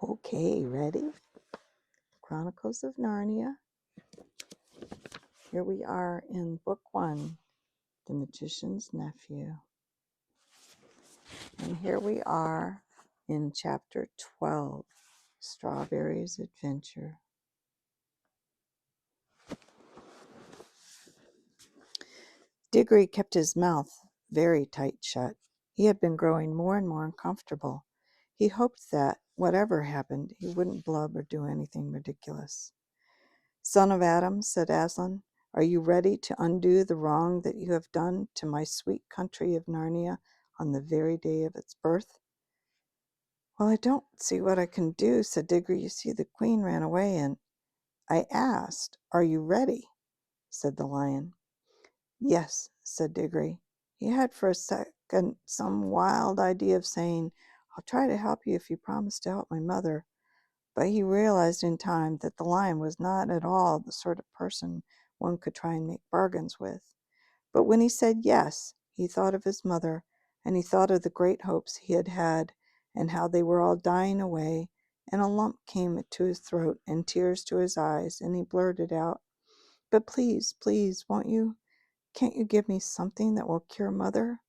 Okay, ready? Chronicles of Narnia. Here we are in Book 1, The Magician's Nephew. And here we are in Chapter 12, Strawberry's Adventure. Diggory kept his mouth very tight shut. He had been growing more and more uncomfortable. He hoped that, whatever happened, he wouldn't blub or do anything ridiculous. "Son of Adam," said Aslan, "are you ready to undo the wrong that you have done to my sweet country of Narnia on the very day of its birth?" "Well, I don't see what I can do," said Diggory. "You see, the queen ran away, and—" "I asked, are you ready?" said the lion. "Yes," said Diggory. He had for a second some wild idea of saying, "I'll try to help you if you promise to help my mother." But he realized in time that the lion was not at all the sort of person one could try and make bargains with. But when he said yes, he thought of his mother, and he thought of the great hopes he had had, and how they were all dying away, and a lump came to his throat and tears to his eyes, and he blurted out, "But please, please, won't you? Can't you give me something that will cure mother?"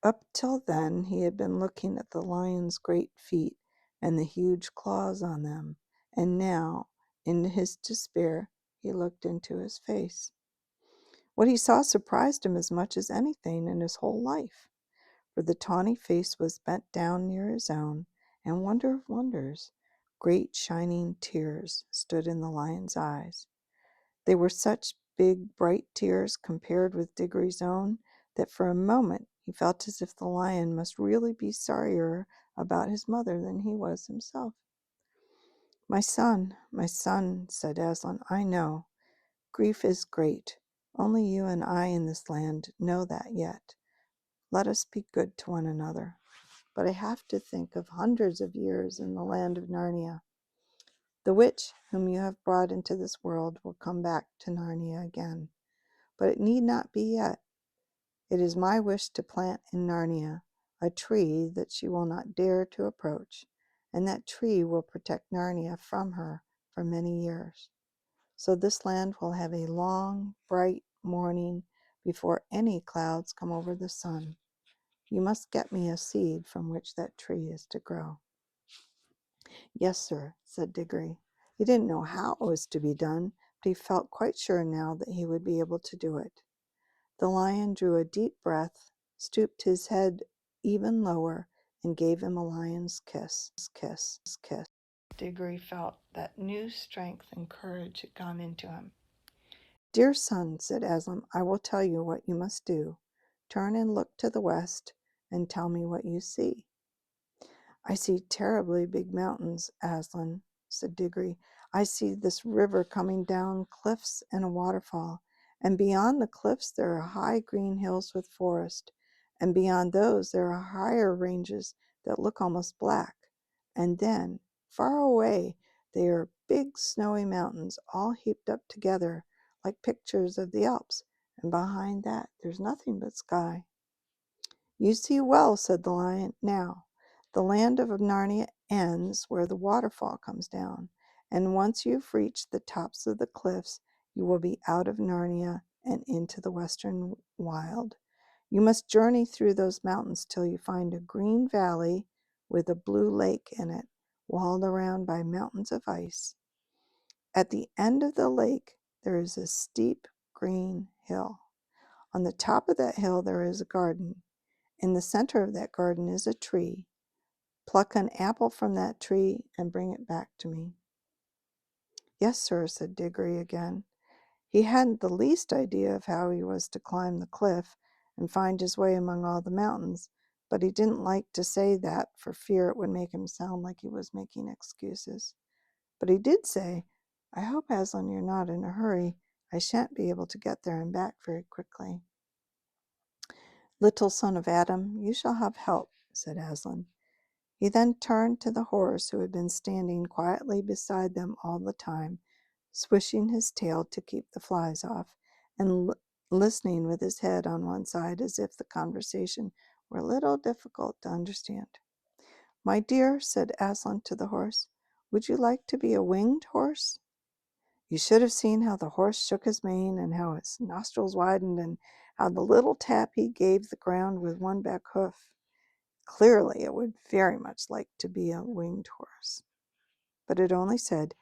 Up till then he had been looking at the lion's great feet and the huge claws on them, and now, in his despair, he looked into his face. What he saw surprised him as much as anything in his whole life, for the tawny face was bent down near his own, and, wonder of wonders, great shining tears stood in the lion's eyes. They were such big, bright tears compared with Diggory's own that for a moment he felt as if the lion must really be sorrier about his mother than he was himself. my son," said Aslan, "I know. Grief is great. Only you and I in this land know that yet. Let us be good to one another. But I have to think of hundreds of years in the land of Narnia. The witch whom you have brought into this world will come back to Narnia again. But it need not be yet. It is my wish to plant in Narnia a tree that she will not dare to approach, and that tree will protect Narnia from her for many years. So this land will have a long, bright morning before any clouds come over the sun. You must get me a seed from which that tree is to grow." "Yes, sir," said Diggory. He didn't know how it was to be done, but he felt quite sure now that he would be able to do it. The lion drew a deep breath, stooped his head even lower, and gave him a lion's kiss. Diggory felt that new strength and courage had gone into him. "Dear son," said Aslan, "I will tell you what you must do. Turn and look to the west, and tell me what you see." "I see terribly big mountains, Aslan," said Diggory. "I see this river coming down cliffs and a waterfall, and beyond the cliffs there are high green hills with forest, and beyond those there are higher ranges that look almost black, and then, far away, there are big snowy mountains all heaped up together like pictures of the Alps, and behind that there's nothing but sky." "You see well," said the lion. "Now, the land of Narnia ends where the waterfall comes down, and once you've reached the tops of the cliffs, you will be out of Narnia and into the western wild. You must journey through those mountains till you find a green valley with a blue lake in it, walled around by mountains of ice. At the end of the lake there is a steep green hill. On the top of that hill there is a garden. In the center of that garden is a tree. Pluck an apple from that tree and bring it back to me." "Yes, sir," said Diggory again. He hadn't the least idea of how he was to climb the cliff and find his way among all the mountains, but he didn't like to say that for fear it would make him sound like he was making excuses. But he did say, "I hope, Aslan, you're not in a hurry. I shan't be able to get there and back very quickly." "Little son of Adam, you shall have help," said Aslan. He then turned to the horse, who had been standing quietly beside them all the time, swishing his tail to keep the flies off, and listening with his head on one side as if the conversation were a little difficult to understand. My dear, said Aslan to the horse, would you like to be a winged horse? You should have seen how the horse shook his mane and how his nostrils widened and how the little tap he gave the ground with one back hoof. Clearly, it would very much like to be a winged horse. But it only said,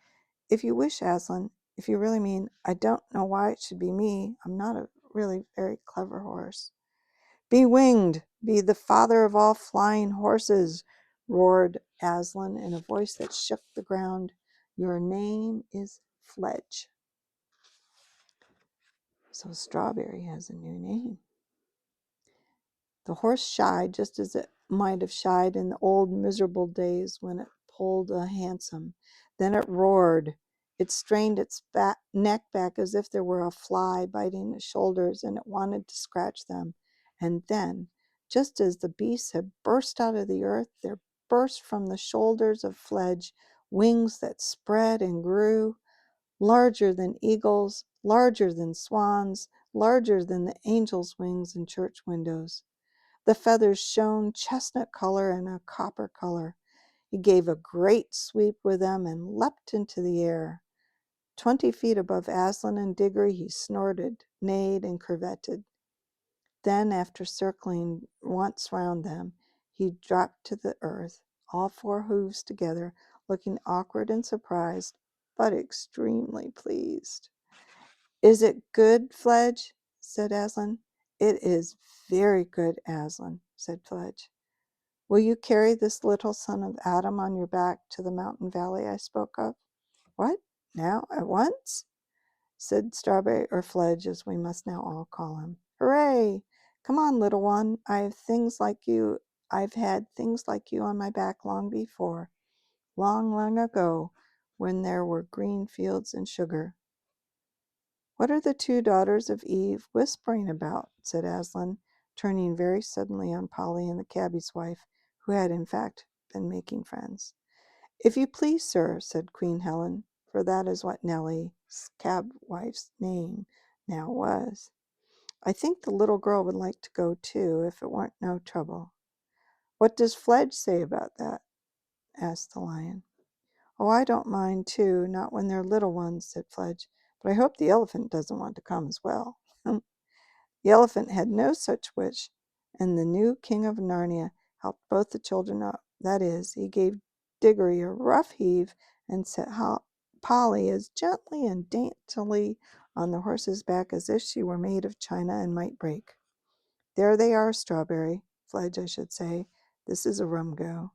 if you wish, Aslan, if you really mean, I don't know why it should be me. I'm not a really very clever horse. Be winged, be the father of all flying horses, roared Aslan in a voice that shook the ground. Your name is Fledge. So Strawberry has a new name. The horse shied just as it might have shied in the old miserable days when it pulled a hansom. Then it roared. It strained its neck back as if there were a fly biting its shoulders and it wanted to scratch them. And then, just as the beast had burst out of the earth, there burst from the shoulders of Fledge wings that spread and grew, larger than eagles, larger than swans, larger than the angels' wings in church windows. The feathers shone chestnut color and a copper color. He gave a great sweep with them and leapt into the air. 20 feet above Aslan and Diggory, he snorted, neighed, and curvetted. Then, after circling once round them, he dropped to the earth, all four hooves together, looking awkward and surprised, but extremely pleased. Is it good, Fledge? Said Aslan. It is very good, Aslan, said Fledge. Will you carry this little son of Adam on your back to the mountain valley I spoke of? What? Now, at once? Said Strawberry, or Fledge, as we must now all call him. Hooray! Come on, little one. I've had things like you on my back long before, long, long ago, when there were green fields and sugar. What are the two daughters of Eve whispering about? Said Aslan, turning very suddenly on Polly and the cabbie's wife, who had in fact been making friends. If you please, sir, said Queen Helen, for that is what Nellie's cab wife's name now was. I think the little girl would like to go too, if it weren't no trouble. What does Fledge say about that? Asked the lion. Oh, I don't mind too, not when they're little ones, said Fledge, but I hope the elephant doesn't want to come as well. The elephant had no such wish, and the new king of Narnia helped both the children up. That is, he gave Diggory a rough heave and set Polly as gently and daintily on the horse's back as if she were made of china and might break. There they are, Strawberry, Fledge, I should say. This is a rum go.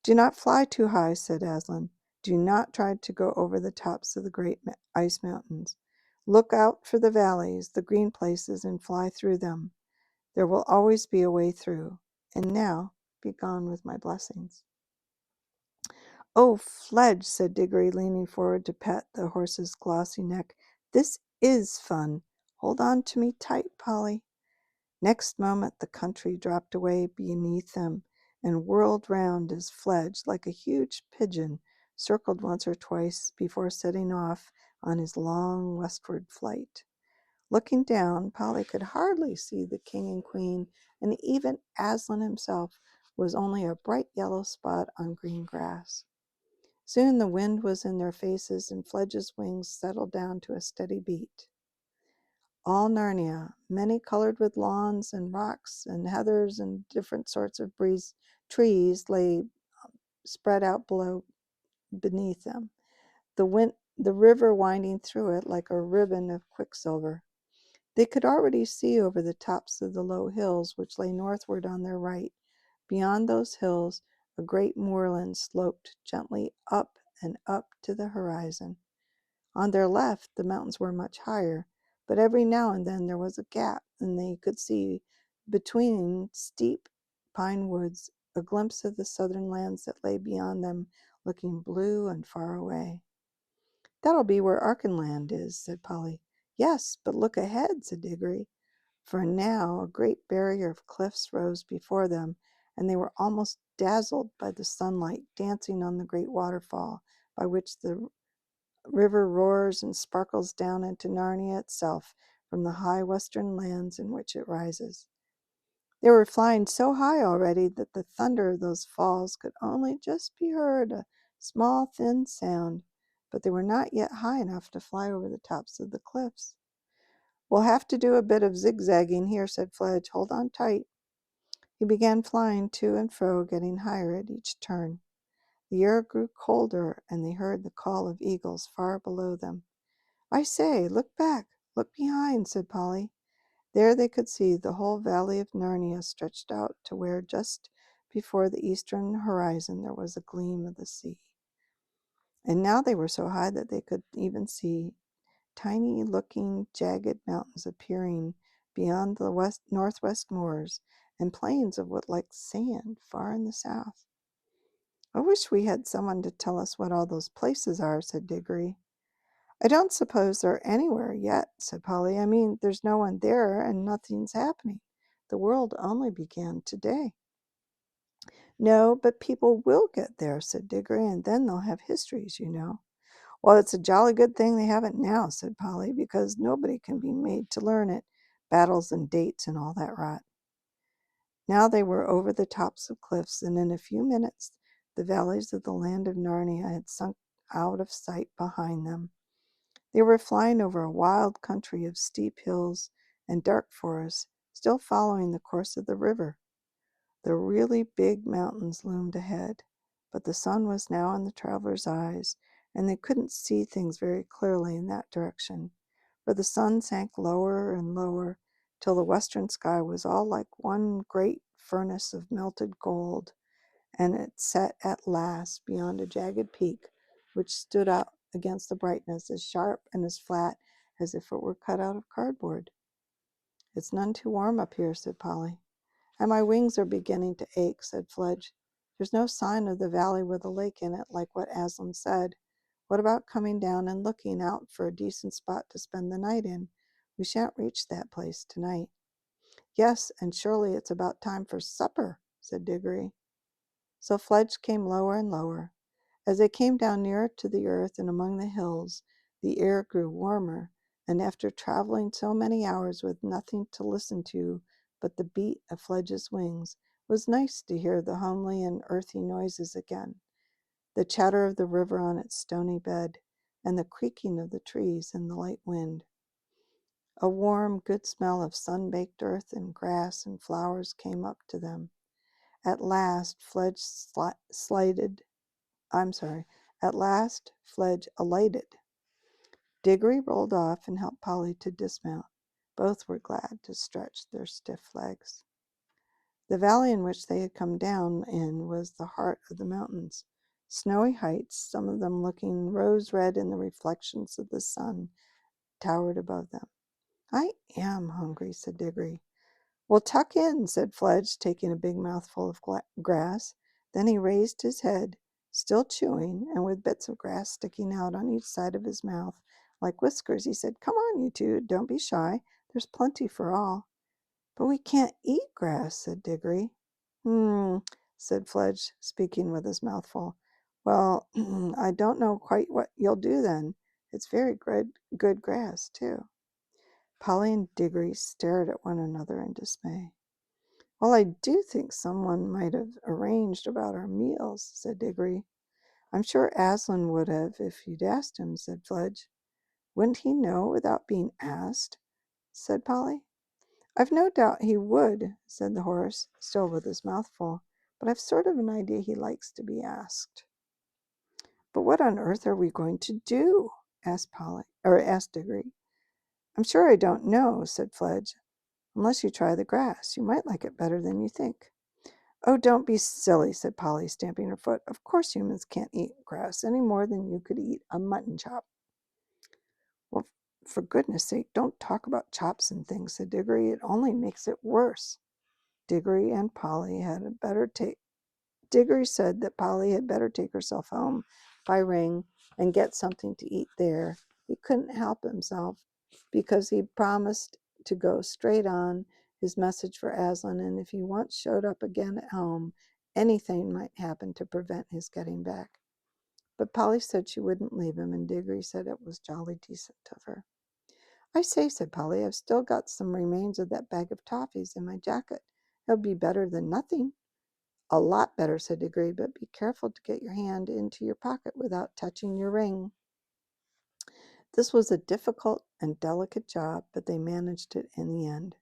Do not fly too high, said Aslan. Do not try to go over the tops of the great ice mountains. Look out for the valleys, the green places, and fly through them. There will always be a way through. And now, be gone with my blessings. Oh, Fledge, said Diggory, leaning forward to pat the horse's glossy neck. This is fun. Hold on to me tight, Polly. Next moment the country dropped away beneath them and whirled round as Fledge, like a huge pigeon, circled once or twice before setting off on his long westward flight. Looking down, Polly could hardly see the king and queen, and even Aslan himself was only a bright yellow spot on green grass. Soon the wind was in their faces, and Fledge's wings settled down to a steady beat. All Narnia, many colored with lawns and rocks and heathers and different sorts of trees, lay spread out beneath them, the river winding through it like a ribbon of quicksilver. They could already see over the tops of the low hills which lay northward on their right. Beyond those hills, a great moorland sloped gently up and up to the horizon. On their left, the mountains were much higher, but every now and then there was a gap, and they could see, between steep pine woods, a glimpse of the southern lands that lay beyond them, looking blue and far away. That'll be where Archenland is, said Polly. Yes, but look ahead, said Diggory, for now a great barrier of cliffs rose before them, and they were almost dazzled by the sunlight dancing on the great waterfall by which the river roars and sparkles down into Narnia itself from the high western lands in which it rises. They were flying so high already that the thunder of those falls could only just be heard, a small, thin sound, but they were not yet high enough to fly over the tops of the cliffs. "We'll have to do a bit of zigzagging here," said Fledge. "Hold on tight." He began flying to and fro, getting higher at each turn. The air grew colder, and they heard the call of eagles far below them. "I say, look back, look behind," said Polly. There they could see the whole valley of Narnia stretched out to where just before the eastern horizon there was a gleam of the sea. And now they were so high that they could even see tiny looking jagged mountains appearing beyond the northwest moors and plains of what like sand far in the south. "I wish we had someone to tell us what all those places are," said Diggory. "I don't suppose they're anywhere yet," said Polly. "I mean, there's no one there and nothing's happening. The world only began today." "No, but people will get there," said Diggory, "and then they'll have histories, you know." "Well, it's a jolly good thing they haven't now," said Polly, "because nobody can be made to learn it. Battles and dates and all that rot." Now they were over the tops of cliffs, and in a few minutes the valleys of the land of Narnia had sunk out of sight behind them. They were flying over a wild country of steep hills and dark forests, still following the course of the river. The really big mountains loomed ahead, but the sun was now in the travelers' eyes, and they couldn't see things very clearly in that direction, for the sun sank lower and lower till the western sky was all like one great furnace of melted gold, and it set at last beyond a jagged peak which stood out against the brightness as sharp and as flat as if it were cut out of cardboard. "It's none too warm up here," said Polly. "And my wings are beginning to ache," said Fledge. "There's no sign of the valley with a lake in it, like what Aslan said. What about coming down and looking out for a decent spot to spend the night in? We shan't reach that place tonight." "Yes, and surely it's about time for supper," said Diggory. So Fledge came lower and lower. As they came down nearer to the earth and among the hills, the air grew warmer, and after traveling so many hours with nothing to listen to but the beat of Fledge's wings, it was nice to hear the homely and earthy noises again, the chatter of the river on its stony bed, and the creaking of the trees in the light wind. A warm, good smell of sun-baked earth and grass and flowers came up to them. At last, At last, Fledge alighted. Diggory rolled off and helped Polly to dismount. Both were glad to stretch their stiff legs. The valley in which they had come down in was the heart of the mountains. Snowy heights, some of them looking rose-red in the reflections of the sun, towered above them. "I am hungry," said Diggory. "Well, tuck in," said Fledge, taking a big mouthful of grass. Then he raised his head, still chewing, and with bits of grass sticking out on each side of his mouth like whiskers, he said, "Come on, you two, don't be shy. There's plenty for all." "But we can't eat grass," said Diggory. Said Fledge, speaking with his mouth full. "Well, I don't know quite what you'll do then. It's very good grass, too." Polly and Diggory stared at one another in dismay. "Well, I do think someone might have arranged about our meals," said Diggory. "I'm sure Aslan would have if you'd asked him," said Fledge. "Wouldn't he know without being asked?" said Polly. "I've no doubt he would," said the horse, still with his mouth full, "but I've sort of an idea he likes to be asked." "But what on earth are we going to do?" asked Diggory. "I'm sure I don't know," said Fledge. "Unless you try the grass. You might like it better than you think." "Oh, don't be silly," said Polly, stamping her foot. "Of course humans can't eat grass any more than you could eat a mutton chop." "Well, for goodness sake, don't talk about chops and things," said Diggory. "It only makes it worse." Diggory and Polly had better take Diggory said that Polly had better take herself home by ring and get something to eat there. He couldn't help himself because he promised to go straight on his message for Aslan, and if he once showed up again at home, anything might happen to prevent his getting back. But Polly said she wouldn't leave him, and Diggory said it was jolly decent of her. "I say," said Polly, "I've still got some remains of that bag of toffees in my jacket. That would be better than nothing. A lot better, said Diggory, but be careful to get your hand into your pocket without touching your ring. This was a difficult and delicate job, but they managed it in the end.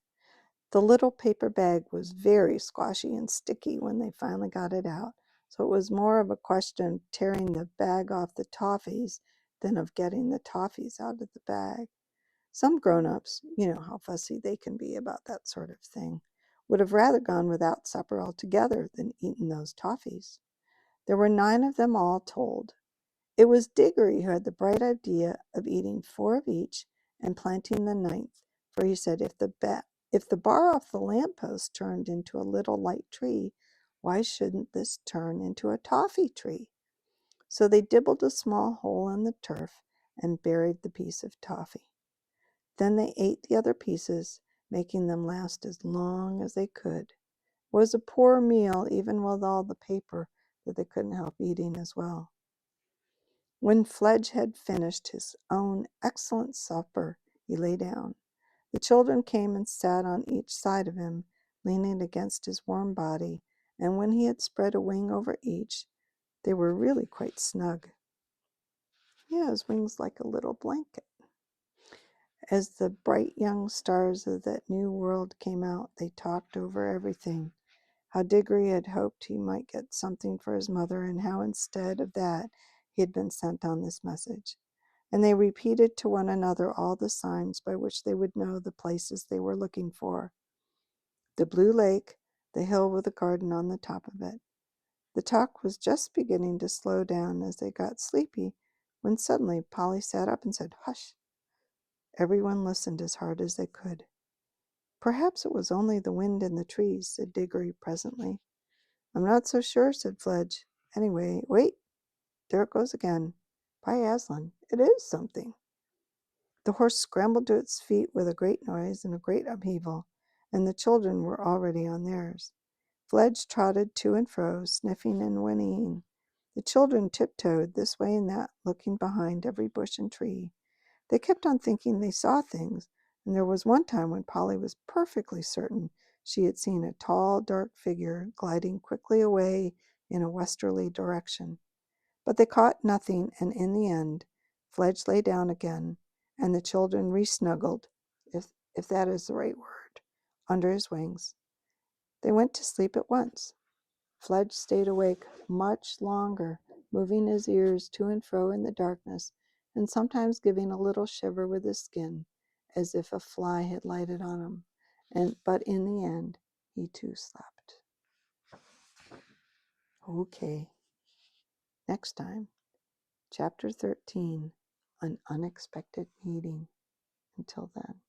The little paper bag was very squashy and sticky when they finally got it out, so it was more of a question of tearing the bag off the toffees than of getting the toffees out of the bag. Some grown-ups, you know how fussy they can be about that sort of thing, would have rather gone without supper altogether than eaten those toffees. There were 9 of them all told. It was Diggory who had the bright idea of eating 4 of each and planting the 9th, for he said, if the bar off the lamppost turned into a little light tree, why shouldn't this turn into a toffee tree? So they dibbled a small hole in the turf and buried the piece of toffee. Then they ate the other pieces, making them last as long as they could. It was a poor meal, even with all the paper that they couldn't help eating as well. When Fledge had finished his own excellent supper, he lay down. The children came and sat on each side of him, leaning against his warm body, and when he had spread a wing over each, they were really quite snug. Yeah, his wings like a little blanket. As the bright young stars of that new world came out, they talked over everything. How Diggory had hoped he might get something for his mother, and how instead of that he had been sent on this message. And they repeated to one another all the signs by which they would know the places they were looking for. The blue lake, the hill with a garden on the top of it. The talk was just beginning to slow down as they got sleepy, when suddenly Polly sat up and said, "Hush." Everyone listened as hard as they could. "Perhaps it was only the wind in the trees," said Diggory presently. "I'm not so sure," said Fledge. "Anyway, wait, there it goes again. By Aslan, it is something." The horse scrambled to its feet with a great noise and a great upheaval, and the children were already on theirs. Fledge trotted to and fro, sniffing and whinnying. The children tiptoed this way and that, looking behind every bush and tree. They kept on thinking they saw things, and there was one time when Polly was perfectly certain she had seen a tall, dark figure gliding quickly away in a westerly direction. But they caught nothing, and in the end, Fledge lay down again, and the children re-snuggled, if that is the right word, under his wings. They went to sleep at once. Fledge stayed awake much longer, moving his ears to and fro in the darkness, and sometimes giving a little shiver with his skin, as if a fly had lighted on him. But in the end, he too slept. Okay, next time, Chapter 13, An Unexpected Meeting. Until then.